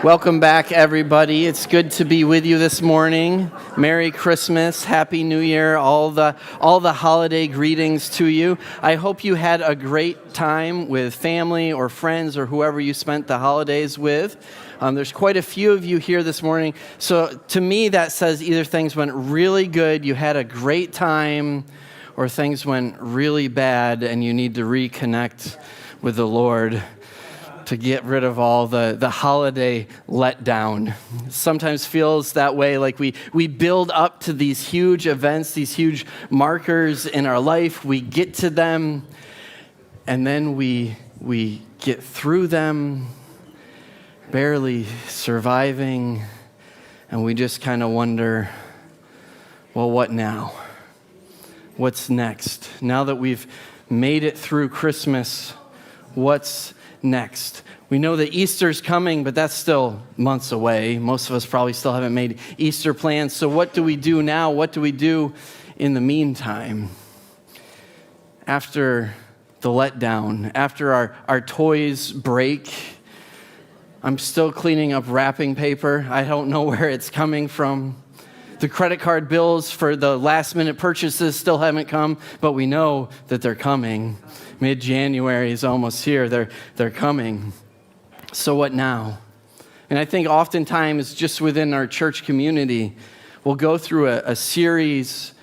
Welcome back, everybody. It's good to be with you this morning. Merry Christmas, Happy New Year, all the holiday greetings to you. I hope you had a great time with family or friends or whoever you spent the holidays with. There's quite a few of you here this morning. So to me, that says either things went really good, you had a great time, or things went really bad and you need to reconnect with the Lord to get rid of all the holiday letdown. Sometimes feels that way, like we build up to these huge events, these huge markers in our life. We get to them, and then we get through them, barely surviving, and we just kind of wonder, well, what now? What's next? Now that we've made it through Christmas, what's next? We know that Easter's coming, but that's still months away. Most of us probably still haven't made Easter plans. So what do we do now? What do we do in the meantime? After the letdown, after our toys break, I'm still cleaning up wrapping paper. I don't know where it's coming from. The credit card bills for the last minute purchases still haven't come, but we know that they're coming. Mid-January is almost here. They're coming. So what now? And I think oftentimes just within our church community, we'll go through a series.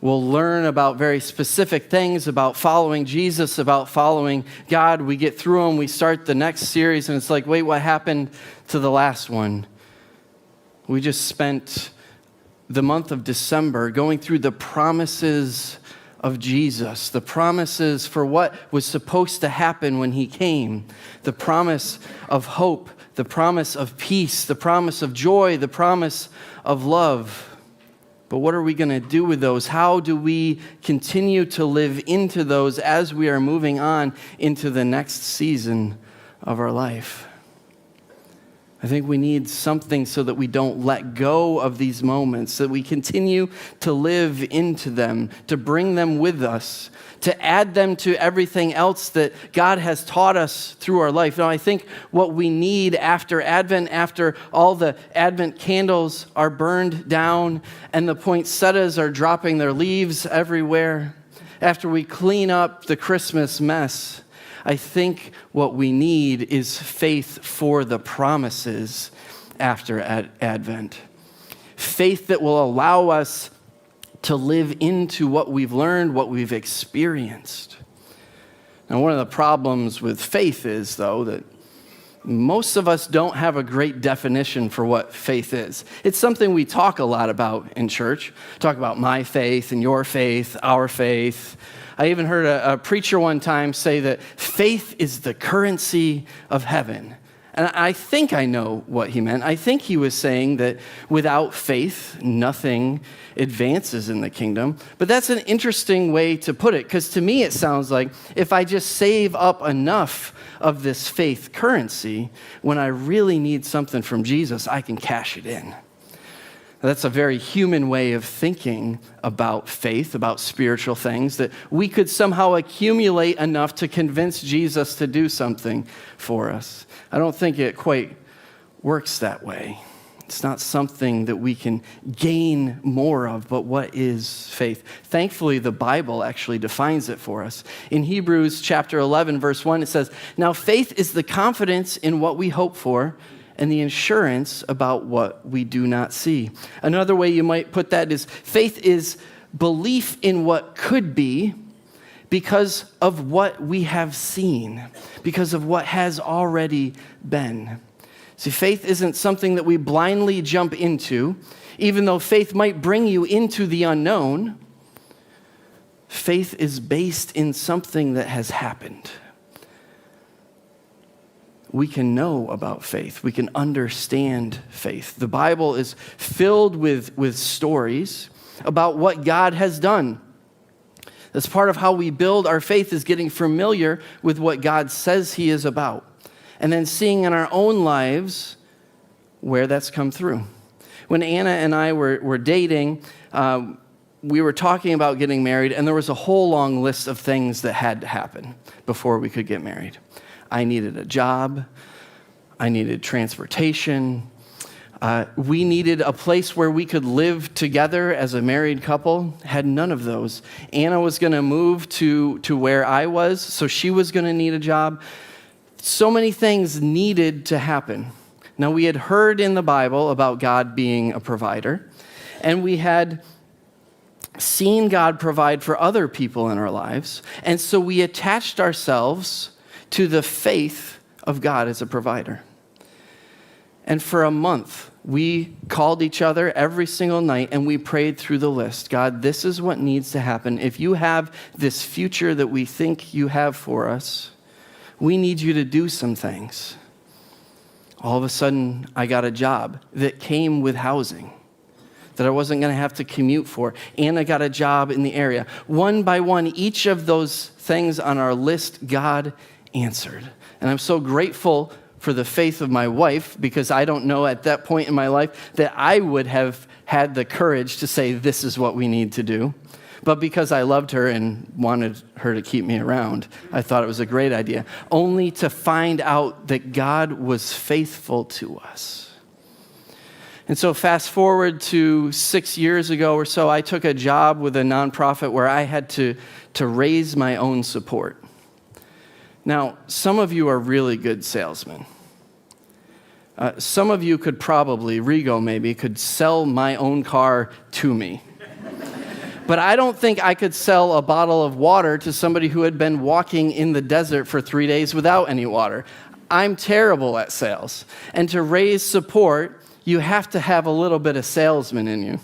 We'll learn about very specific things about following Jesus, about following God. We get through them. We start the next series, and it's like, wait, what happened to the last one? We just spent the month of December going through the promises of Jesus, the promises for what was supposed to happen when he came, the promise of hope, the promise of peace, the promise of joy, the promise of love. But what are we going to do with those? How do we continue to live into those as we are moving on into the next season of our life? I think we need something so that we don't let go of these moments, that we continue to live into them, to bring them with us, to add them to everything else that God has taught us through our life. Now, I think what we need after Advent, after all the Advent candles are burned down and the poinsettias are dropping their leaves everywhere, after we clean up the Christmas mess, I think what we need is faith for the promises after Advent. Faith that will allow us to live into what we've learned, what we've experienced. Now, one of the problems with faith is, though, that most of us don't have a great definition for what faith is. It's something we talk a lot about in church. Talk about my faith and your faith, our faith. I even heard a preacher one time say that faith is the currency of heaven. And I think I know what he meant. I think he was saying that without faith, nothing advances in the kingdom. But that's an interesting way to put it, because to me it sounds like if I just save up enough of this faith currency, when I really need something from Jesus, I can cash it in. That's a very human way of thinking about faith, about spiritual things, that we could somehow accumulate enough to convince Jesus to do something for us. I don't think it quite works that way. It's not something that we can gain more of, but what is faith? Thankfully, the Bible actually defines it for us. In Hebrews chapter 11, verse 1, it says, "Now faith is the confidence in what we hope for, and the assurance about what we do not see." Another way you might put that is faith is belief in what could be because of what we have seen, because of what has already been. See, faith isn't something that we blindly jump into. Even though faith might bring you into the unknown, faith is based in something that has happened. We can know about faith. We can understand faith. The Bible is filled with stories about what God has done. That's part of how we build our faith, is getting familiar with what God says he is about, and then seeing in our own lives where that's come through. When Anna and I were dating, we were talking about getting married, and there was a whole long list of things that had to happen before we could get married. I needed a job. I needed transportation. We needed a place where we could live together as a married couple. Had none of those. Anna was going to move to where I was, so she was going to need a job. So many things needed to happen. Now, we had heard in the Bible about God being a provider, and we had seen God provide for other people in our lives, and so we attached ourselves to the faith of God as a provider. And for a month, we called each other every single night and we prayed through the list. God, this is what needs to happen. If you have this future that we think you have for us, we need you to do some things. All of a sudden, I got a job that came with housing that I wasn't going to have to commute for. And I got a job in the area. One by one, each of those things on our list, God answered. And I'm so grateful for the faith of my wife, because I don't know at that point in my life that I would have had the courage to say, this is what we need to do. But because I loved her and wanted her to keep me around, I thought it was a great idea, only to find out that God was faithful to us. And so fast forward to 6 years ago or so, I took a job with a nonprofit where I had to raise my own support. Now, some of you are really good salesmen. Some of you could probably, Rigo maybe, could sell my own car to me. But I don't think I could sell a bottle of water to somebody who had been walking in the desert for 3 days without any water. I'm terrible at sales. And to raise support, you have to have a little bit of salesman in you.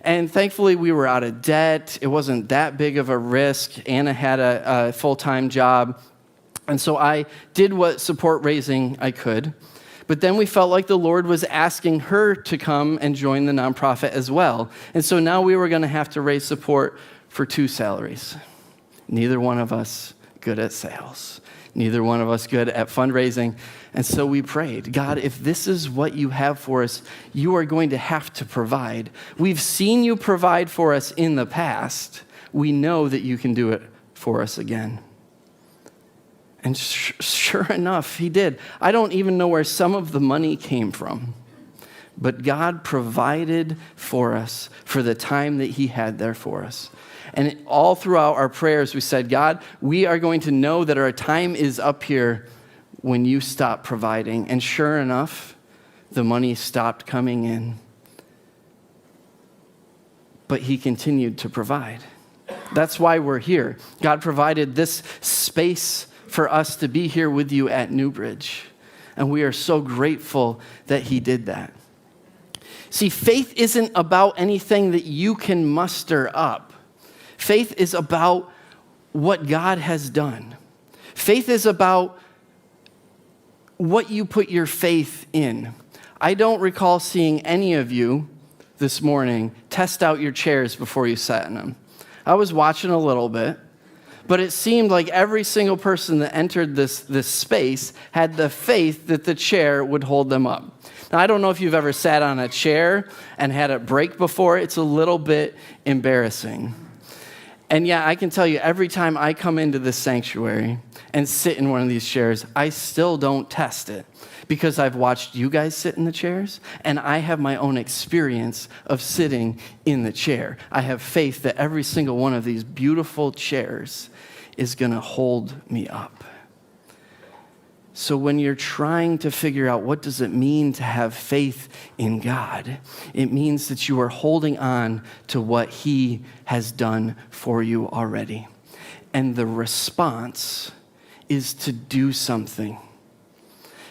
And thankfully, we were out of debt. It wasn't that big of a risk. Anna had a full-time job. And so I did what support raising I could. But then we felt like the Lord was asking her to come and join the nonprofit as well. And so now we were going to have to raise support for 2 salaries. Neither one of us good at sales. Neither one of us good at fundraising. And so we prayed, God, if this is what you have for us, you are going to have to provide. We've seen you provide for us in the past. We know that you can do it for us again. And sure enough, he did. I don't even know where some of the money came from. But God provided for us for the time that he had there for us. And all throughout our prayers, we said, God, we are going to know that our time is up here when you stop providing. And sure enough, the money stopped coming in. But he continued to provide. That's why we're here. God provided this space for us to be here with you at Newbridge. And we are so grateful that he did that. See, faith isn't about anything that you can muster up. Faith is about what God has done. Faith is about what you put your faith in. I don't recall seeing any of you this morning test out your chairs before you sat in them. I was watching a little bit. But it seemed like every single person that entered this space had the faith that the chair would hold them up. Now, I don't know if you've ever sat on a chair and had it break before. It's a little bit embarrassing. And yeah, I can tell you, every time I come into this sanctuary and sit in one of these chairs, I still don't test it because I've watched you guys sit in the chairs and I have my own experience of sitting in the chair. I have faith that every single one of these beautiful chairs is going to hold me up. So when you're trying to figure out what does it mean to have faith in God, it means that you are holding on to what he has done for you already. And the response is to do something.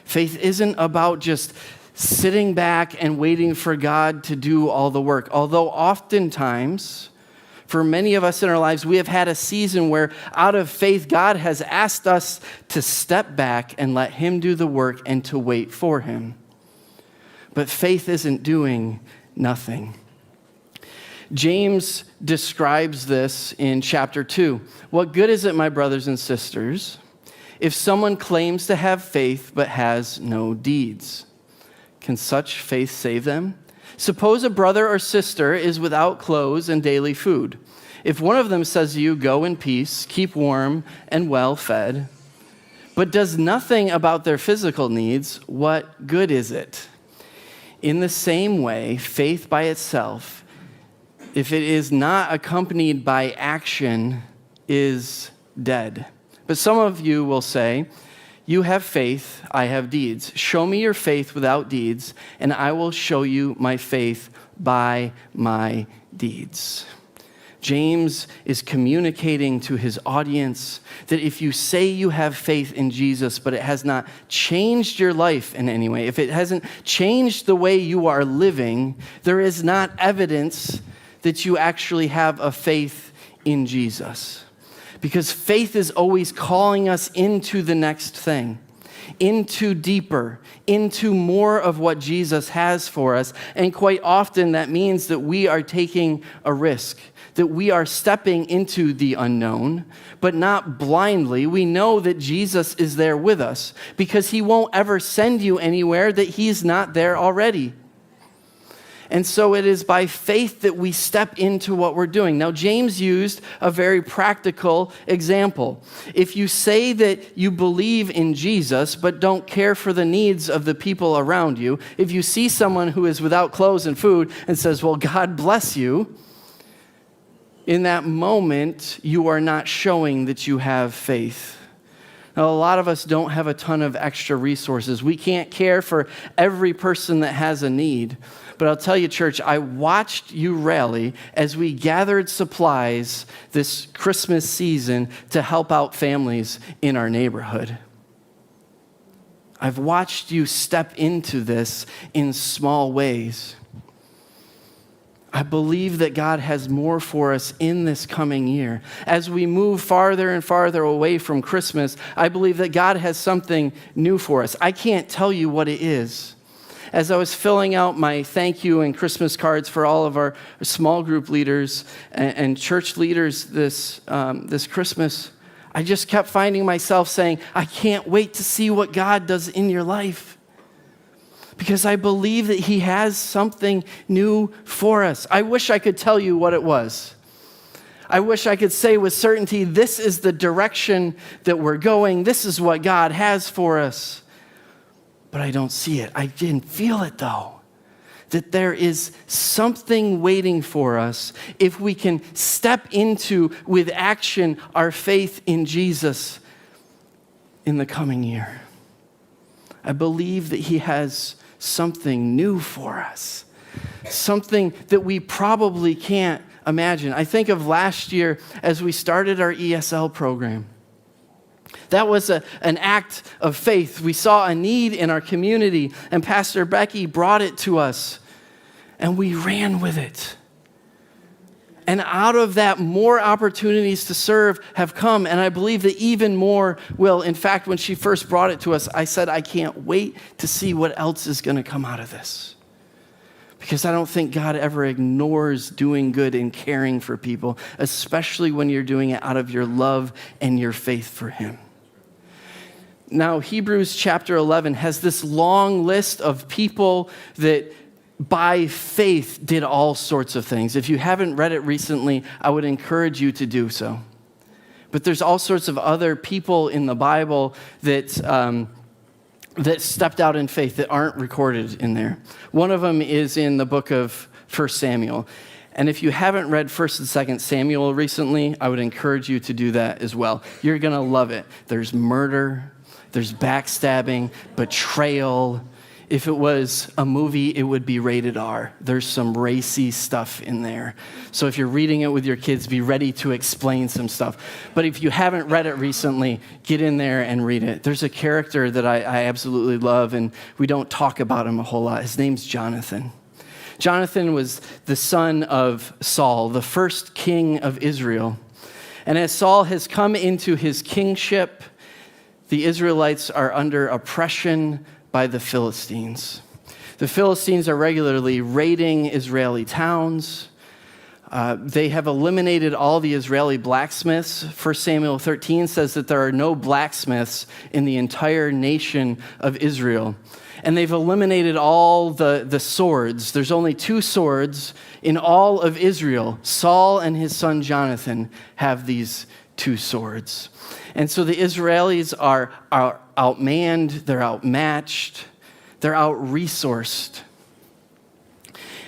Faith isn't about just sitting back and waiting for God to do all the work. Although oftentimes, for many of us in our lives, we have had a season where out of faith, God has asked us to step back and let him do the work and to wait for him. But faith isn't doing nothing. James describes this in chapter 2. What good is it, my brothers and sisters, if someone claims to have faith but has no deeds? Can such faith save them? Suppose a brother or sister is without clothes and daily food. If one of them says to you, go in peace, keep warm and well fed, but does nothing about their physical needs, what good is it? In the same way, faith by itself, if it is not accompanied by action, is dead. But some of you will say, you have faith, I have deeds. Show me your faith without deeds, and I will show you my faith by my deeds. James is communicating to his audience that if you say you have faith in Jesus, but it has not changed your life in any way, if it hasn't changed the way you are living, there is not evidence that you actually have a faith in Jesus. Because faith is always calling us into the next thing, into deeper, into more of what Jesus has for us. And quite often that means that we are taking a risk, that we are stepping into the unknown, but not blindly. We know that Jesus is there with us because he won't ever send you anywhere that he's not there already. And so it is by faith that we step into what we're doing. Now, James used a very practical example. If you say that you believe in Jesus, but don't care for the needs of the people around you, if you see someone who is without clothes and food and says, well, God bless you, in that moment, you are not showing that you have faith. Now, a lot of us don't have a ton of extra resources. We can't care for every person that has a need. But I'll tell you, church, I watched you rally as we gathered supplies this Christmas season to help out families in our neighborhood. I've watched you step into this in small ways. I believe that God has more for us in this coming year. As we move farther and farther away from Christmas, I believe that God has something new for us. I can't tell you what it is. As I was filling out my thank you and Christmas cards for all of our small group leaders and church leaders this Christmas, I just kept finding myself saying, I can't wait to see what God does in your life. Because I believe that he has something new for us. I wish I could tell you what it was. I wish I could say with certainty, this is the direction that we're going. This is what God has for us. But I don't see it. I didn't feel it though. That there is something waiting for us if we can step into, with action, our faith in Jesus in the coming year. I believe that he has something new for us. Something that we probably can't imagine. I think of last year as we started our ESL program. That was an act of faith. We saw a need in our community, and Pastor Becky brought it to us, and we ran with it. And out of that, more opportunities to serve have come, and I believe that even more will. In fact, when she first brought it to us, I said, I can't wait to see what else is going to come out of this. Because I don't think God ever ignores doing good and caring for people, especially when you're doing it out of your love and your faith for him. Now, Hebrews chapter 11 has this long list of people that by faith did all sorts of things. If you haven't read it recently, I would encourage you to do so. But there's all sorts of other people in the Bible that stepped out in faith that aren't recorded in there. One of them is in the book of 1 Samuel. And if you haven't read 1st and 2nd Samuel recently, I would encourage you to do that as well. You're going to love it. There's murder, there's backstabbing, betrayal. If it was a movie, it would be rated R. There's some racy stuff in there. So if you're reading it with your kids, be ready to explain some stuff. But if you haven't read it recently, get in there and read it. There's a character that I absolutely love, and we don't talk about him a whole lot. His name's Jonathan. Jonathan was the son of Saul, the first king of Israel. And as Saul has come into his kingship, the Israelites are under oppression by the Philistines. The Philistines are regularly raiding Israeli towns. They have eliminated all the Israeli blacksmiths. 1 Samuel 13 says that there are no blacksmiths in the entire nation of Israel. And they've eliminated all the swords. There's only 2 swords in all of Israel. Saul and his son Jonathan have these two swords. And so the Israelis are outmanned, they're outmatched, they're out-resourced.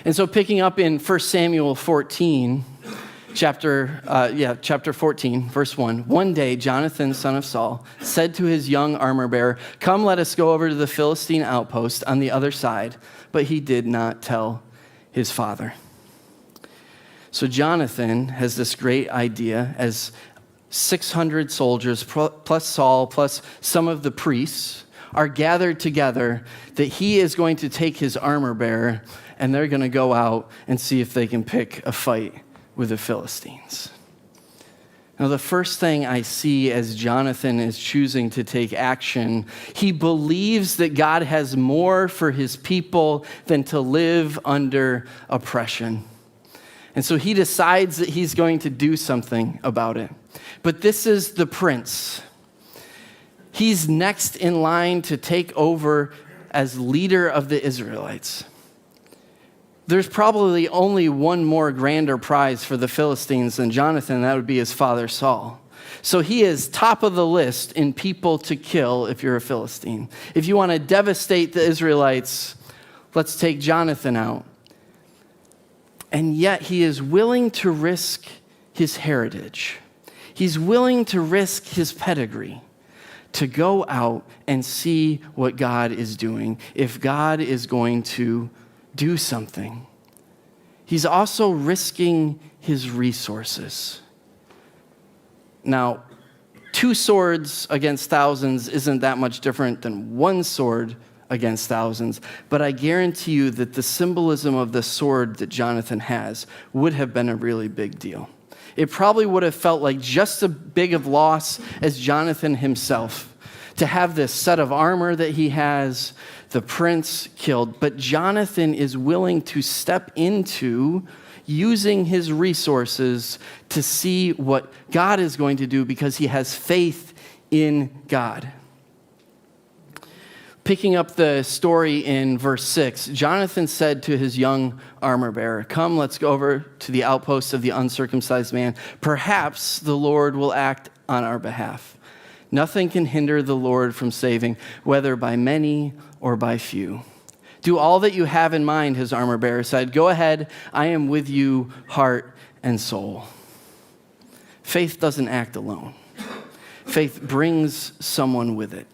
And so picking up in 1 Samuel 14, chapter 14, verse 1. One day, Jonathan, son of Saul, said to his young armor-bearer, "Come, let us go over to the Philistine outpost on the other side." But he did not tell his father. So Jonathan has this great idea as 600 soldiers, plus Saul, plus some of the priests, are gathered together, that he is going to take his armor-bearer and they're going to go out and see if they can pick a fight with the Philistines. Now, the first thing I see as Jonathan is choosing to take action, he believes that God has more for his people than to live under oppression. And so he decides that he's going to do something about it. But this is the prince. He's next in line to take over as leader of the Israelites. There's probably only one more grander prize for the Philistines than Jonathan. That would be his father Saul. So he is top of the list in people to kill if you're a Philistine. If you want to devastate the Israelites, let's take Jonathan out. And yet he is willing to risk his heritage. He's willing to risk his pedigree to go out and see what God is doing, if God is going to do something. He's also risking his resources. Now, two swords against thousands isn't that much different than one sword against thousands, but I guarantee you that the symbolism of the sword that Jonathan has would have been a really big deal. It probably would have felt like just as big of loss as Jonathan himself to have this set of armor that he has, the prince killed. But Jonathan is willing to step into using his resources to see what God is going to do because he has faith in God. Picking up the story in verse 6, Jonathan said to his young armor-bearer, "Come, let's go over to the outpost of the uncircumcised man. Perhaps the Lord will act on our behalf. Nothing can hinder the Lord from saving, whether by many or by few." "Do all that you have in mind," his armor-bearer said. "Go ahead, I am with you, heart and soul." Faith doesn't act alone. Faith brings someone with it.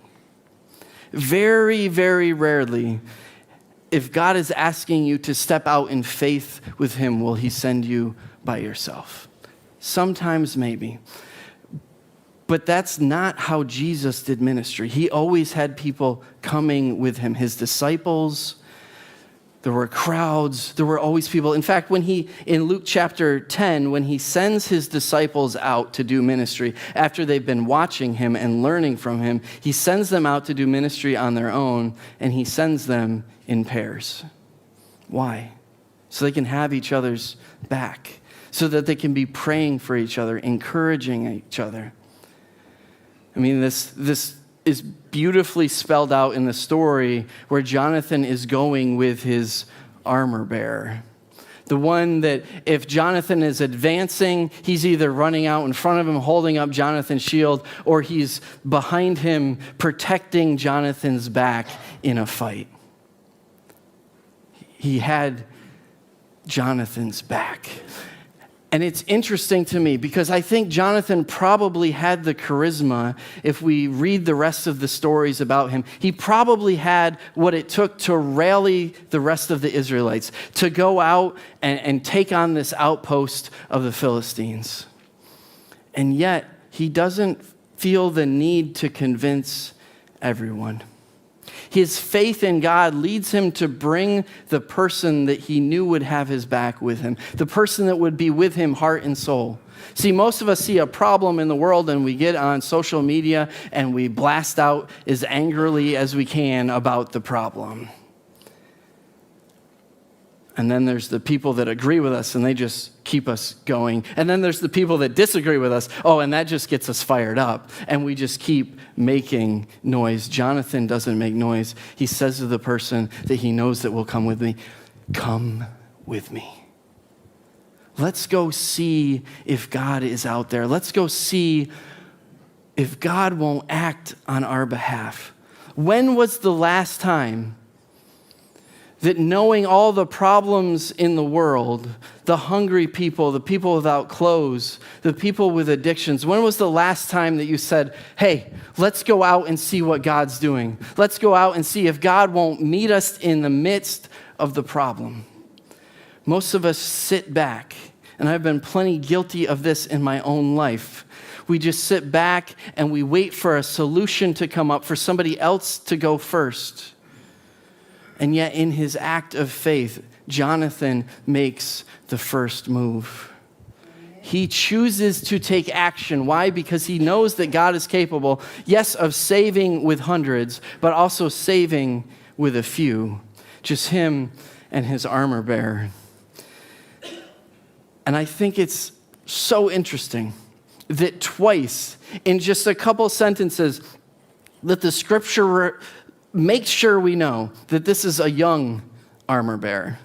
Very, very rarely, if God is asking you to step out in faith with him, will he send you by yourself. Sometimes maybe. But that's not how Jesus did ministry. He always had people coming with him. His disciples, there were crowds, there were always people. In fact, in Luke chapter 10, when he sends his disciples out to do ministry, after they've been watching him and learning from him, he sends them out to do ministry on their own, and he sends them in pairs. Why? So they can have each other's back, so that they can be praying for each other, encouraging each other. I mean, this is beautifully spelled out in the story where Jonathan is going with his armor bearer. The one that if Jonathan is advancing, he's either running out in front of him, holding up Jonathan's shield, or he's behind him, protecting Jonathan's back in a fight. He had Jonathan's back. And it's interesting to me because I think Jonathan probably had the charisma. If we read the rest of the stories about him, he probably had what it took to rally the rest of the Israelites, to go out and take on this outpost of the Philistines. And yet, he doesn't feel the need to convince everyone. His faith in God leads him to bring the person that he knew would have his back with him, the person that would be with him heart and soul. See, most of us see a problem in the world and we get on social media and we blast out as angrily as we can about the problem. And then there's the people that agree with us and they just keep us going. And then there's the people that disagree with us. Oh, and that just gets us fired up. And we just keep making noise. Jonathan doesn't make noise. He says to the person that he knows that will come with me, "Come with me. Let's go see if God is out there. Let's go see if God won't act on our behalf. When was the last time that knowing all the problems in the world, the hungry people, the people without clothes, the people with addictions, when was the last time that you said, hey, let's go out and see what God's doing? Let's go out and see if God won't meet us in the midst of the problem. Most of us sit back, and I've been plenty guilty of this in my own life. We just sit back and we wait for a solution to come up, for somebody else to go first. And yet in his act of faith, Jonathan makes the first move. He chooses to take action. Why? Because he knows that God is capable, yes, of saving with hundreds, but also saving with a few. Just him and his armor bearer. And I think it's so interesting that twice, in just a couple sentences, that the scripture make sure we know that this is a young armor bearer.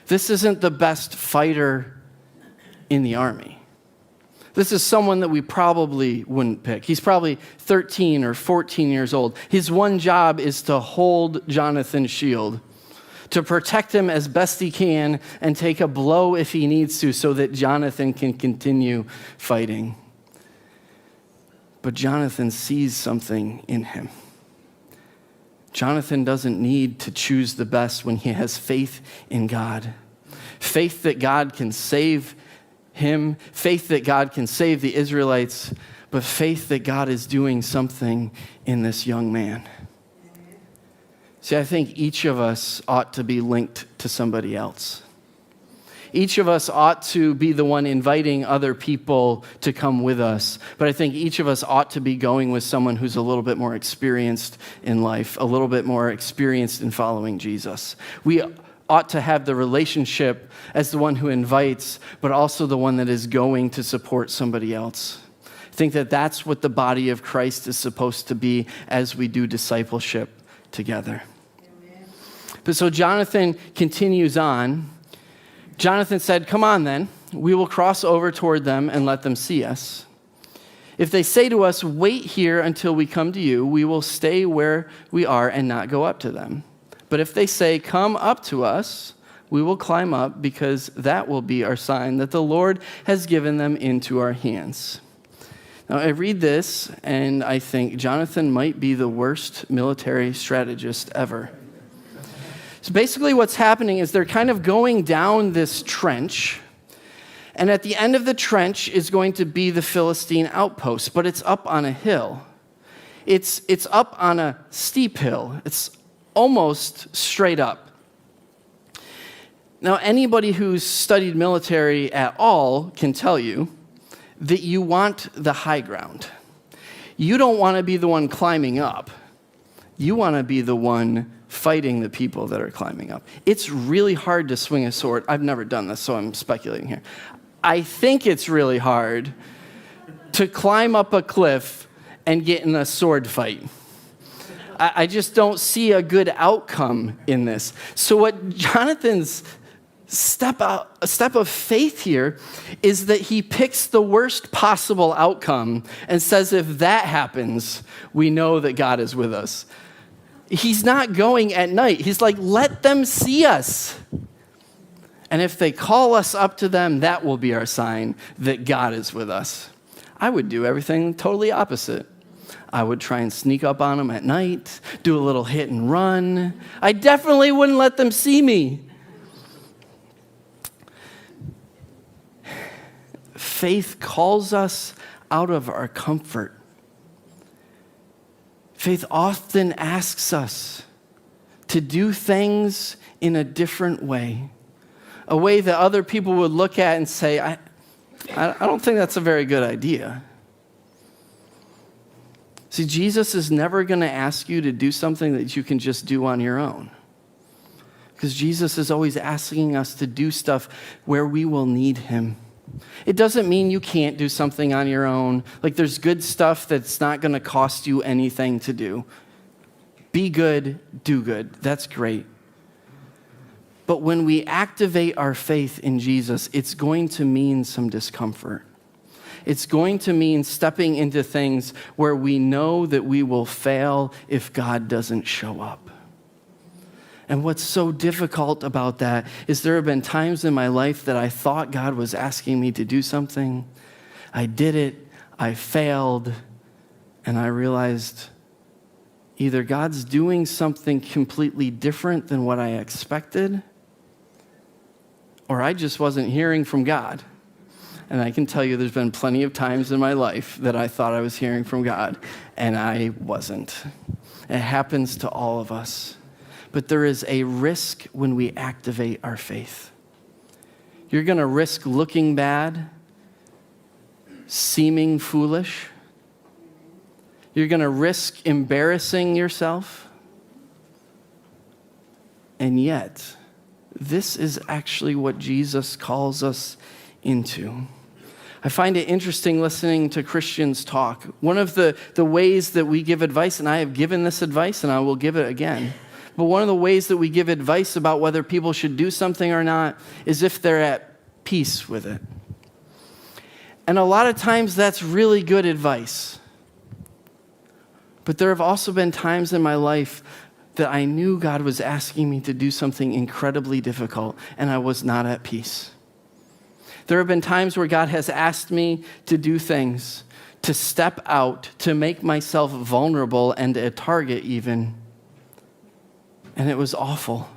This isn't the best fighter in the army. This is someone that we probably wouldn't pick. He's probably 13 or 14 years old. His one job is to hold Jonathan's shield, to protect him as best he can and take a blow if he needs to so that Jonathan can continue fighting. But Jonathan sees something in him. Jonathan doesn't need to choose the best when he has faith in God. Faith that God can save him, faith that God can save the Israelites, but faith that God is doing something in this young man. See, I think each of us ought to be linked to somebody else. Each of us ought to be the one inviting other people to come with us. But I think each of us ought to be going with someone who's a little bit more experienced in life, a little bit more experienced in following Jesus. We ought to have the relationship as the one who invites, but also the one that is going to support somebody else. I think that that's what the body of Christ is supposed to be as we do discipleship together. Amen. But so Jonathan continues on. Jonathan said, come on then, we will cross over toward them and let them see us. If they say to us, wait here until we come to you, we will stay where we are and not go up to them. But if they say, come up to us, we will climb up, because that will be our sign that the Lord has given them into our hands. Now I read this and I think Jonathan might be the worst military strategist ever. So basically what's happening is they're kind of going down this trench, and at the end of the trench is going to be the Philistine outpost, but it's up on a hill. It's up on a steep hill. It's almost straight up. Now, anybody who's studied military at all can tell you that you want the high ground. You don't want to be the one climbing up. You want to be the one fighting the people that are climbing up. It's really hard to swing a sword. I've never done this, so I'm speculating here. I think it's really hard to climb up a cliff and get in a sword fight. I just don't see a good outcome in this. So what Jonathan's a step of faith here is that he picks the worst possible outcome and says, if that happens, we know that God is with us. He's not going at night. He's like, let them see us. And if they call us up to them, that will be our sign that God is with us. I would do everything totally opposite. I would try and sneak up on them at night, do a little hit and run. I definitely wouldn't let them see me. Faith calls us out of our comfort. Faith often asks us to do things in a different way, a way that other people would look at and say, I don't think that's a very good idea. See, Jesus is never going to ask you to do something that you can just do on your own, because Jesus is always asking us to do stuff where we will need him. It doesn't mean you can't do something on your own. Like, there's good stuff that's not going to cost you anything to do. Be good, do good. That's great. But when we activate our faith in Jesus, it's going to mean some discomfort. It's going to mean stepping into things where we know that we will fail if God doesn't show up. And what's so difficult about that is there have been times in my life that I thought God was asking me to do something. I did it, I failed, and I realized either God's doing something completely different than what I expected, or I just wasn't hearing from God. And I can tell you there's been plenty of times in my life that I thought I was hearing from God, and I wasn't. It happens to all of us. But there is a risk when we activate our faith. You're going to risk looking bad, seeming foolish. You're going to risk embarrassing yourself. And yet, this is actually what Jesus calls us into. I find it interesting listening to Christians talk. One of the ways that we give advice, and I have given this advice and I will give it again, but one of the ways that we give advice about whether people should do something or not is if they're at peace with it. And a lot of times that's really good advice. But there have also been times in my life that I knew God was asking me to do something incredibly difficult, and I was not at peace. There have been times where God has asked me to do things, to step out, to make myself vulnerable and a target even. And it was awful.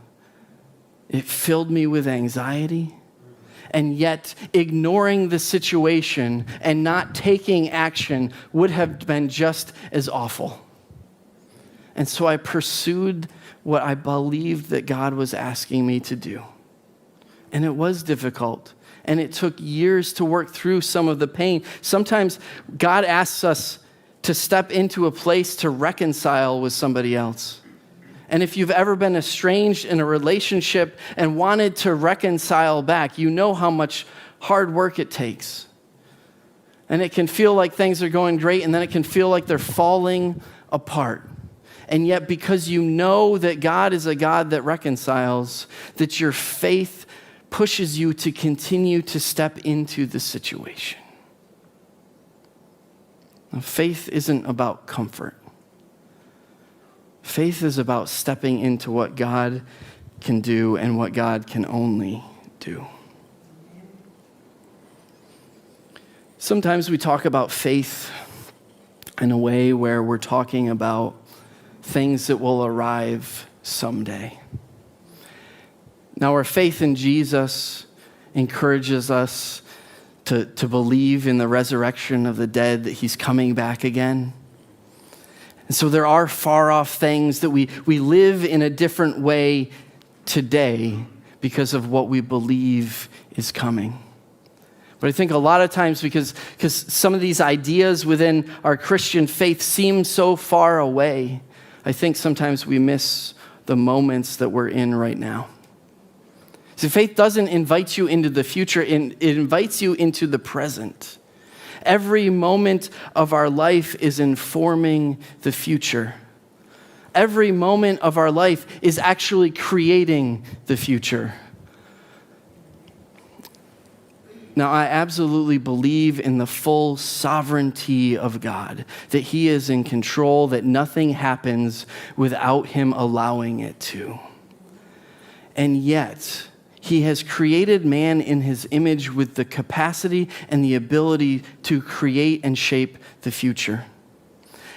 It filled me with anxiety. And yet, ignoring the situation and not taking action would have been just as awful. And so I pursued what I believed that God was asking me to do. And it was difficult. And it took years to work through some of the pain. Sometimes God asks us to step into a place to reconcile with somebody else. And if you've ever been estranged in a relationship and wanted to reconcile back, you know how much hard work it takes. And it can feel like things are going great, and then it can feel like they're falling apart. And yet, because you know that God is a God that reconciles, that your faith pushes you to continue to step into the situation. Now, faith isn't about comfort. Faith is about stepping into what God can do and what God can only do. Sometimes we talk about faith in a way where we're talking about things that will arrive someday. Now, our faith in Jesus encourages us to believe in the resurrection of the dead, that he's coming back again. And so there are far-off things that we live in a different way today because of what we believe is coming. But I think a lot of times because some of these ideas within our Christian faith seem so far away, I think sometimes we miss the moments that we're in right now. See, faith doesn't invite you into the future, it invites you into the present. Every moment of our life is informing the future. Every moment of our life is actually creating the future. Now, I absolutely believe in the full sovereignty of God, that he is in control, that nothing happens without him allowing it to. And yet, he has created man in his image with the capacity and the ability to create and shape the future.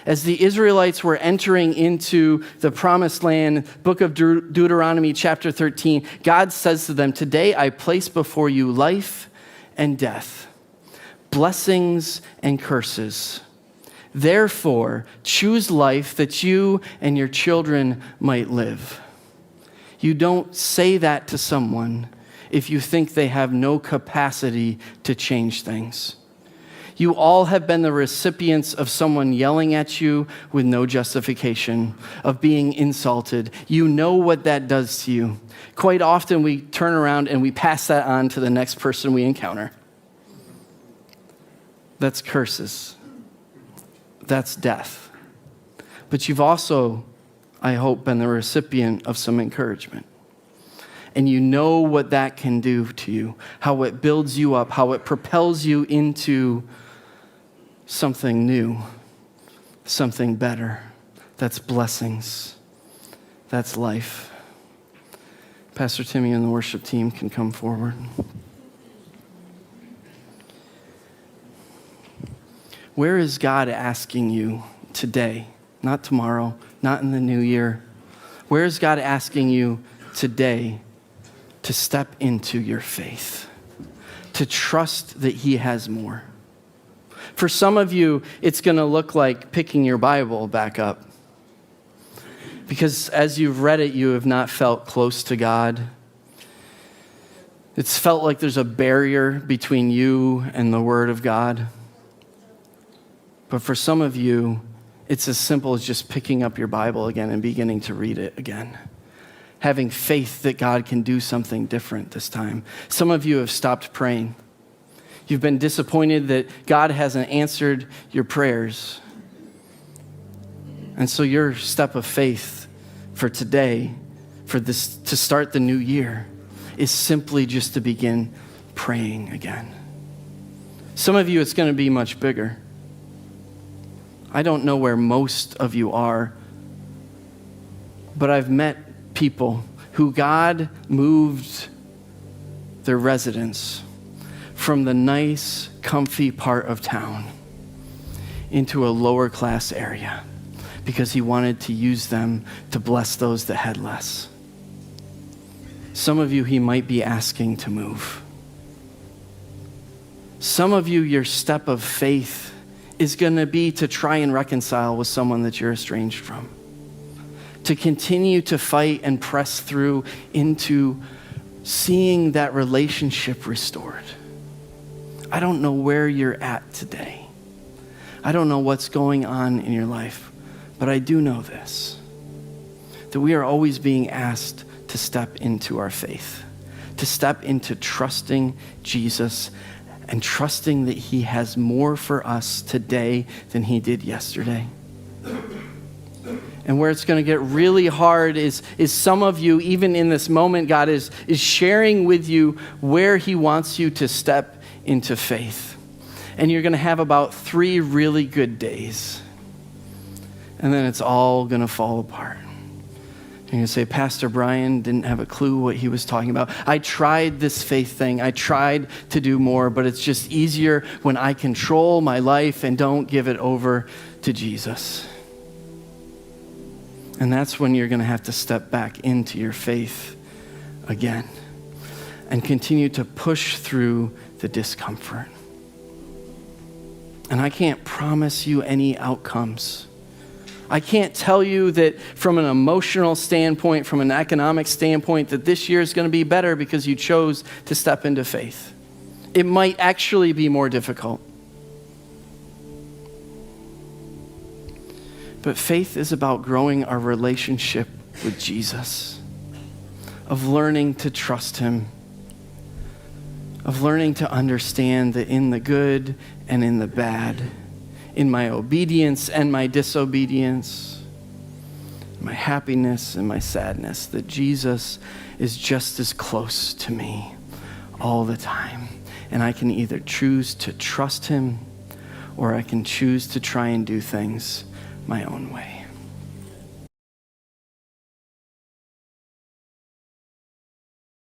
As the Israelites were entering into the promised land, book of Deuteronomy chapter 13, God says to them, "Today I place before you life and death, blessings and curses. Therefore, choose life that you and your children might live." You don't say that to someone if you think they have no capacity to change things. You all have been the recipients of someone yelling at you with no justification, of being insulted. You know what that does to you. Quite often we turn around and we pass that on to the next person we encounter. That's curses. That's death. But you've also, I hope, been the recipient of some encouragement. And you know what that can do to you, how it builds you up, how it propels you into something new, something better. That's blessings. That's life. Pastor Timmy and the worship team can come forward. Where is God asking you today? Not tomorrow, not in the new year. Where is God asking you today to step into your faith, to trust that he has more? For some of you, it's going to look like picking your Bible back up. Because as you've read it, you have not felt close to God. It's felt like there's a barrier between you and the Word of God. But for some of you, it's as simple as just picking up your Bible again and beginning to read it again. Having faith that God can do something different this time. Some of you have stopped praying. You've been disappointed that God hasn't answered your prayers. And so your step of faith for today, for this to start the new year, is simply just to begin praying again. Some of you, it's going to be much bigger. I don't know where most of you are, but I've met people who God moved their residence from the nice, comfy part of town into a lower class area because he wanted to use them to bless those that had less. Some of you, he might be asking to move. Some of you, your step of faith is going to be to try and reconcile with someone that you're estranged from. To continue to fight and press through into seeing that relationship restored. I don't know where you're at today. I don't know what's going on in your life, but I do know this, that we are always being asked to step into our faith, to step into trusting Jesus and trusting that he has more for us today than he did yesterday. And where it's going to get really hard is some of you, even in this moment, God is sharing with you where he wants you to step into faith. And you're going to have about 3 really good days. And then it's all going to fall apart. You're going to say, Pastor Brian didn't have a clue what he was talking about. I tried this faith thing. I tried to do more, but it's just easier when I control my life and don't give it over to Jesus. And that's when you're going to have to step back into your faith again and continue to push through the discomfort. And I can't promise you any outcomes. I can't tell you that from an emotional standpoint, from an economic standpoint, that this year is going to be better because you chose to step into faith. It might actually be more difficult. But faith is about growing our relationship with Jesus, of learning to trust him, of learning to understand that in the good and in the bad, in my obedience and my disobedience, my happiness and my sadness, that Jesus is just as close to me all the time. And I can either choose to trust him or I can choose to try and do things my own way.